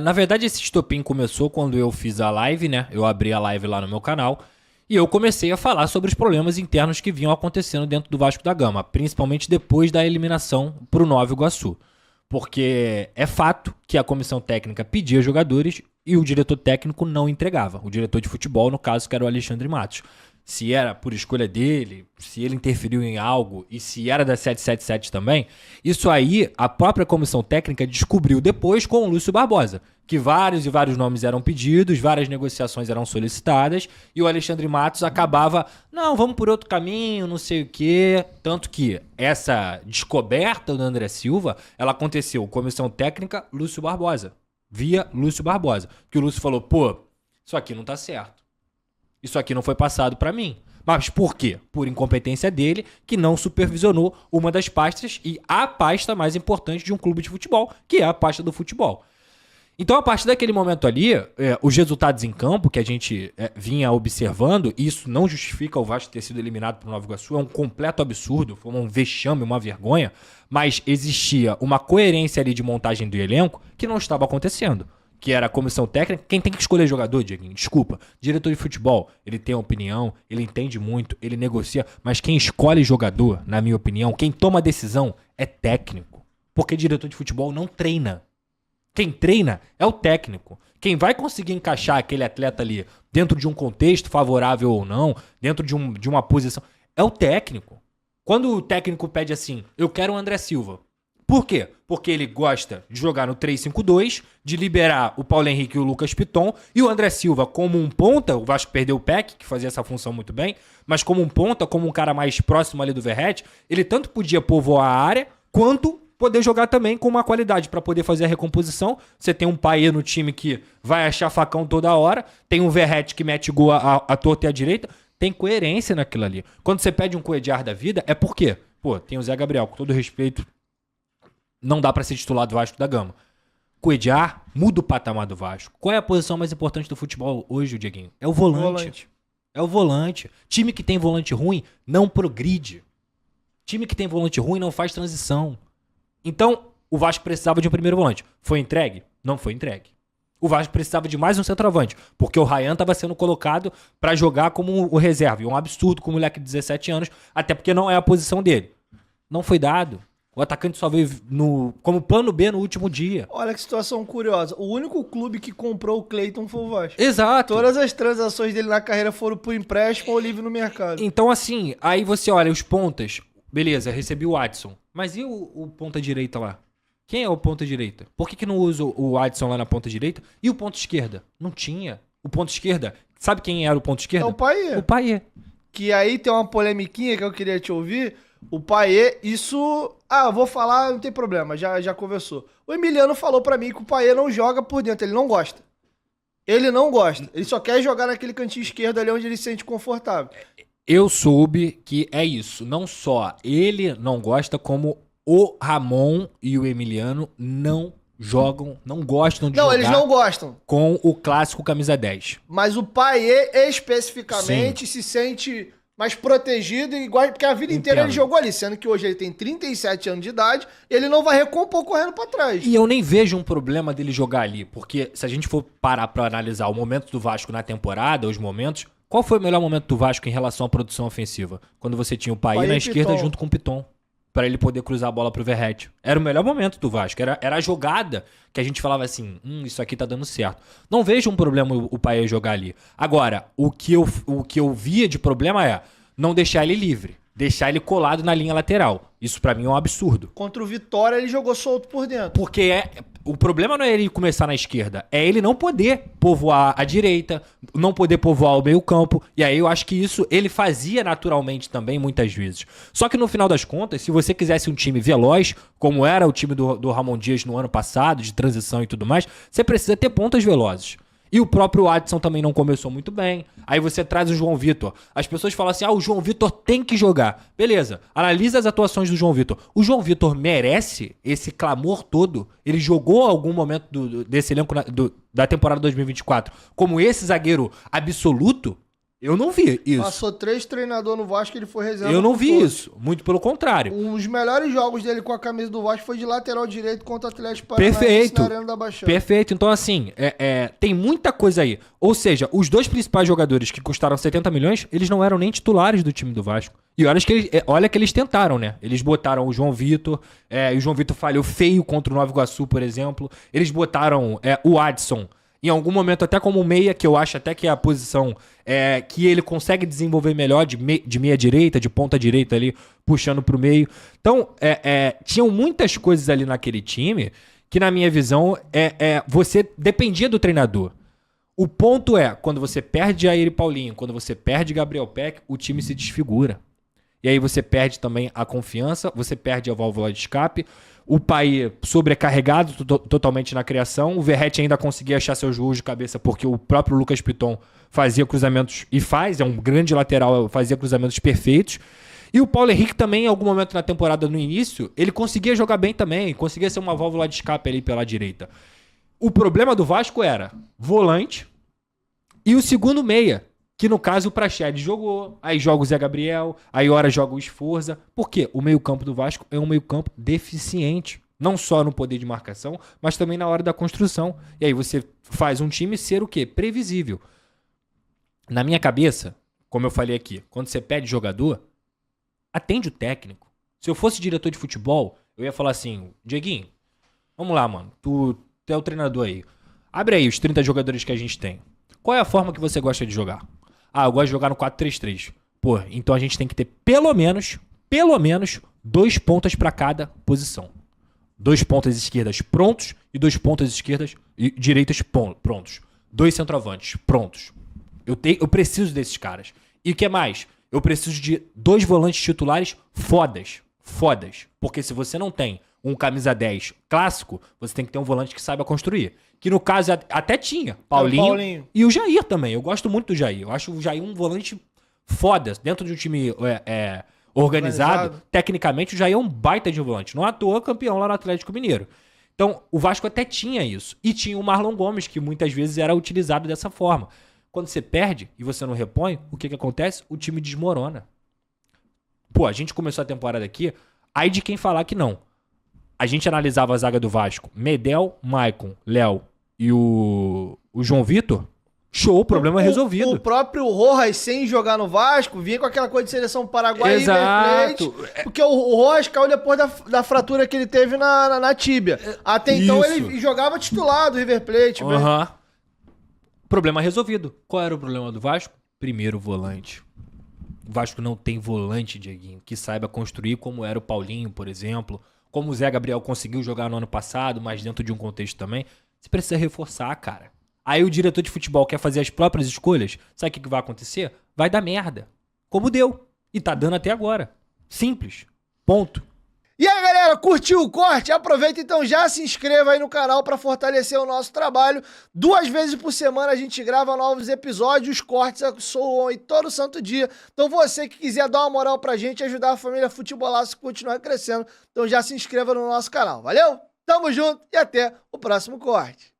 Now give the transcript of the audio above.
Na verdade, esse estopim começou quando eu fiz a live, né? Eu abri a live lá no meu canal e eu comecei a falar sobre os problemas internos que vinham acontecendo dentro do Vasco da Gama, principalmente depois da eliminação pro Nova Iguaçu. Porque é fato que a comissão técnica pedia jogadores e o diretor técnico não entregava. O diretor de futebol, no caso, que era o Alexandre Matos. Se era por escolha dele, se ele interferiu em algo e se era da 777 também, isso aí a própria comissão técnica descobriu depois com o Lúcio Barbosa, que vários e vários nomes eram pedidos, várias negociações eram solicitadas e o Alexandre Matos acabava, não, vamos por outro caminho, não sei o quê. Tanto que essa descoberta do André Silva, ela aconteceu comissão técnica Lúcio Barbosa, via Lúcio Barbosa, que o Lúcio falou, pô, isso aqui não tá certo. Isso aqui não foi passado para mim. Mas por quê? Por incompetência dele, que não supervisionou uma das pastas e a pasta mais importante de um clube de futebol, que é a pasta do futebol. Então, a partir daquele momento ali, os resultados em campo que a gente vinha observando, isso não justifica o Vasco ter sido eliminado para o Nova Iguaçu, é um completo absurdo, foi um vexame, uma vergonha, mas existia uma coerência ali de montagem do elenco que não estava acontecendo. Que era a comissão técnica, quem tem que escolher jogador, Dieguinho, desculpa, diretor de futebol, ele tem opinião, ele entende muito, ele negocia, mas quem escolhe jogador, na minha opinião, quem toma a decisão é técnico, porque diretor de futebol não treina. Quem treina é o técnico. Quem vai conseguir encaixar aquele atleta ali dentro de um contexto favorável ou não, dentro de uma posição, é o técnico. Quando o técnico pede assim, eu quero o André Silva, por quê? Porque ele gosta de jogar no 3-5-2, de liberar o Paulo Henrique e o Lucas Piton, e o André Silva como um ponta, o Vasco perdeu o Peck, que fazia essa função muito bem, mas como um ponta, como um cara mais próximo ali do Verratti, ele tanto podia povoar a área, quanto poder jogar também com uma qualidade para poder fazer a recomposição. Você tem um Payet no time que vai achar facão toda hora, tem um Verratti que mete gol à torta e à direita, tem coerência naquilo ali. Quando você pede um Coediar da vida, é por quê? Pô, tem o Zé Gabriel, com todo respeito, não dá pra ser titular do Vasco da Gama. Coediar muda o patamar do Vasco. Qual é a posição mais importante do futebol hoje, Dieguinho? É o volante. É o volante. Time que tem volante ruim não progride. Time que tem volante ruim não faz transição. Então, o Vasco precisava de um primeiro volante. Foi entregue? Não foi entregue. O Vasco precisava de mais um centroavante, porque o Ryan estava sendo colocado pra jogar como o reserva. E um absurdo com o moleque de 17 anos, até porque não é a posição dele. Não foi dado. O atacante só veio como plano B no último dia. Olha que situação curiosa. O único clube que comprou o Cleiton foi o Vasco. Exato. Todas as transações dele na carreira foram por empréstimo ou livre no mercado. Então, assim, aí você olha os pontas. Beleza, recebi o Adson. Mas e o ponta direita lá? Quem é o ponta direita? Por que não usa o Adson lá na ponta direita? E o ponta esquerda? Não tinha. O ponta esquerda, sabe quem era o ponta esquerda? É o Payet. O Payet. Que aí tem uma polemiquinha que eu queria te ouvir. O Payet, isso... eu vou falar, não tem problema, já conversou. O Emiliano falou pra mim que o Payet não joga por dentro, ele não gosta. Ele não gosta. Ele só quer jogar naquele cantinho esquerdo ali onde ele se sente confortável. Eu soube que é isso. Não só ele não gosta, como o Ramon e o Emiliano não jogam, não gostam de jogar. Não, eles não gostam. Com o clássico camisa 10. Mas o Payet especificamente se sente mais protegido, igual, porque a vida inteira ele jogou ali, sendo que hoje ele tem 37 anos de idade, ele não vai recompor correndo pra trás. E eu nem vejo um problema dele jogar ali, porque se a gente for parar pra analisar o momento do Vasco na temporada, os momentos, qual foi o melhor momento do Vasco em relação à produção ofensiva? Quando você tinha o Payet na esquerda Piton. junto com o Piton, pra ele poder cruzar a bola pro Verratti. Era o melhor momento do Vasco, era a jogada que a gente falava assim, isso aqui tá dando certo. Não vejo um problema o Payet jogar ali. Agora, o que eu via de problema é não deixar ele livre, deixar ele colado na linha lateral. Isso pra mim é um absurdo. Contra o Vitória ele jogou solto por dentro. Porque o problema não é ele começar na esquerda, é ele não poder povoar a direita, não poder povoar o meio campo, e aí eu acho que isso ele fazia naturalmente também muitas vezes. Só que no final das contas, se você quisesse um time veloz, como era o time do Ramon Dias no ano passado, de transição e tudo mais, você precisa ter pontas velozes. E o próprio Adson também não começou muito bem. Aí você traz o João Vitor. As pessoas falam assim, o João Vitor tem que jogar. Beleza, analisa as atuações do João Vitor. O João Vitor merece esse clamor todo? Ele jogou algum momento desse elenco da temporada 2024 como esse zagueiro absoluto? Eu não vi isso. Passou 3 treinadores no Vasco e ele foi reserva. Eu não por vi todos. isso. Muito pelo contrário. Os melhores jogos dele com a camisa do Vasco foi de lateral direito contra o Atlético Paranaense Perfeito. na Arena da Baixada. Perfeito. Então, assim, tem muita coisa aí. Ou seja, os 2 principais jogadores que custaram 70 milhões, eles não eram nem titulares do time do Vasco. E olha que eles tentaram, né? Eles botaram o João Vitor, e o João Vitor falhou feio contra o Nova Iguaçu, por exemplo. Eles botaram o Adson, em algum momento até como meia, que eu acho até que é a posição que ele consegue desenvolver melhor de meia direita, de ponta direita ali, puxando pro meio. Então, tinham muitas coisas ali naquele time que, na minha visão, você dependia do treinador. O ponto é, quando você perde Jair e Paulinho, quando você perde Gabriel Peck, o time se desfigura. E aí você perde também a confiança, você perde a válvula de escape. O Paê sobrecarregado totalmente na criação. O Verratti ainda conseguia achar seus gols de cabeça porque o próprio Lucas Piton fazia cruzamentos, e é um grande lateral, fazia cruzamentos perfeitos. E o Paulo Henrique também, em algum momento na temporada, no início, ele conseguia jogar bem também, conseguia ser uma válvula de escape ali pela direita. O problema do Vasco era volante e o segundo meia, que no caso o Praxedes jogou, aí joga o Zé Gabriel, aí ora joga o Sforza. Por quê? O meio-campo do Vasco é um meio-campo deficiente. Não só no poder de marcação, mas também na hora da construção. E aí você faz um time ser o quê? Previsível. Na minha cabeça, como eu falei aqui, quando você pede jogador, atende o técnico. Se eu fosse diretor de futebol, eu ia falar assim, Dieguinho, vamos lá, mano, tu é o treinador aí. Abre aí os 30 jogadores que a gente tem. Qual é a forma que você gosta de jogar? Eu gosto de jogar no 4-3-3. Pô, então a gente tem que ter pelo menos 2 pontas para cada posição. 2 pontas esquerdas prontos e 2 pontas esquerdas e direitas prontos. 2 centroavantes prontos. Eu preciso desses caras. E o que mais? Eu preciso de 2 volantes titulares fodas. Porque se você não tem um camisa 10 clássico, você tem que ter um volante que saiba construir. Que no caso até tinha. Paulinho. E o Jair também. Eu gosto muito do Jair. Eu acho o Jair um volante foda. Dentro de um time organizado. Tecnicamente, o Jair é um baita de um volante. Não à toa campeão lá no Atlético Mineiro. Então, o Vasco até tinha isso. E tinha o Marlon Gomes, que muitas vezes era utilizado dessa forma. Quando você perde e você não repõe, o que acontece? O time desmorona. Pô, a gente começou a temporada aqui, aí de quem falar que não. A gente analisava a zaga do Vasco. Medel, Maicon, Léo e o João Vitor. Show, problema resolvido. O próprio Rojas, sem jogar no Vasco, vinha com aquela coisa de seleção Paraguai. Exato. E River Plate, porque o Rojas caiu depois da fratura que ele teve na tíbia. Até então ele jogava titular do River Plate. Problema resolvido. Qual era o problema do Vasco? Primeiro volante. O Vasco não tem volante, Dieguinho, que saiba construir como era o Paulinho, por exemplo. Como o Zé Gabriel conseguiu jogar no ano passado, mas dentro de um contexto também. Você precisa reforçar, cara. Aí o diretor de futebol quer fazer as próprias escolhas. Sabe o que vai acontecer? Vai dar merda. Como deu. E tá dando até agora. Simples. Ponto. E aí, galera, curtiu o corte? Aproveita então, já se inscreva aí no canal para fortalecer o nosso trabalho. 2 vezes por semana a gente grava novos episódios, os cortes soam aí todo santo dia. Então você que quiser dar uma moral pra gente, ajudar a família Futebolaço a continuar crescendo, então já se inscreva no nosso canal. Valeu? Tamo junto e até o próximo corte.